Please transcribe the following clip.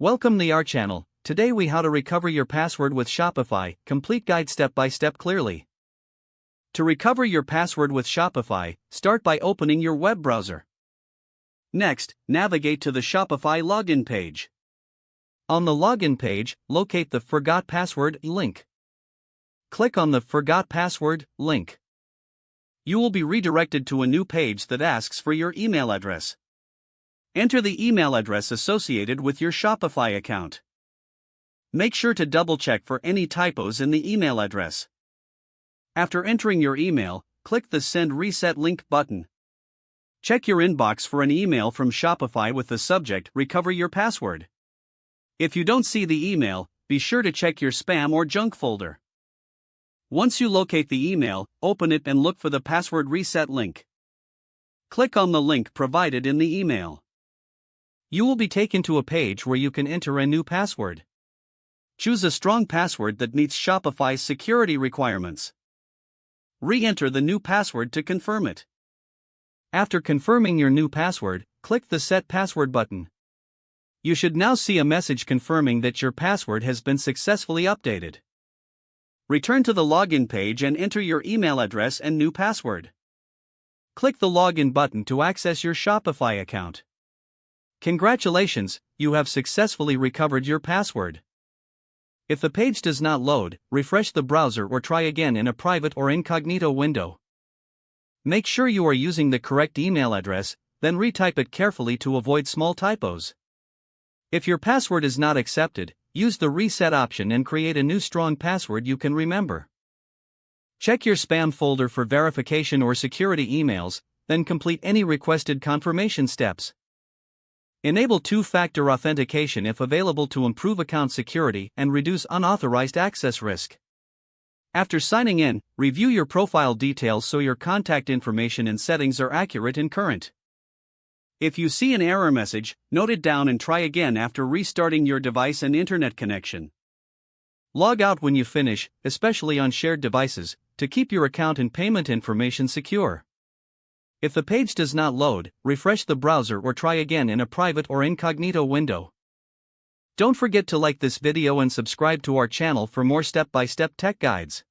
Welcome to our channel. Today we how to recover your password with Shopify, complete guide step by step clearly. To recover your password with Shopify, start by opening your web browser. Next, navigate to the Shopify login page. On the login page, locate the Forgot Password link. Click on the Forgot Password link. You will be redirected to a new page that asks for your email address. Enter the email address associated with your Shopify account. Make sure to double-check for any typos in the email address. After entering your email, click the Send Reset Link button. Check your inbox for an email from Shopify with the subject Recover Your Password. If you don't see the email, be sure to check your spam or junk folder. Once you locate the email, open it and look for the password reset link. Click on the link provided in the email. You will be taken to a page where you can enter a new password. Choose a strong password that meets Shopify's security requirements. Re-enter the new password to confirm it. After confirming your new password, click the Set Password button. You should now see a message confirming that your password has been successfully updated. Return to the login page and enter your email address and new password. Click the Login button to access your Shopify account. Congratulations, you have successfully recovered your password. If the page does not load, refresh the browser or try again in a private or incognito window. Make sure you are using the correct email address, then retype it carefully to avoid small typos. If your password is not accepted, use the reset option and create a new strong password you can remember. Check your spam folder for verification or security emails, then complete any requested confirmation steps. Enable two-factor authentication if available to improve account security and reduce unauthorized access risk. After signing in, review your profile details so your contact information and settings are accurate and current. If you see an error message, note it down and try again after restarting your device and internet connection. Log out when you finish, especially on shared devices, to keep your account and payment information secure. If the page does not load, refresh the browser or try again in a private or incognito window. Don't forget to like this video and subscribe to our channel for more step-by-step tech guides.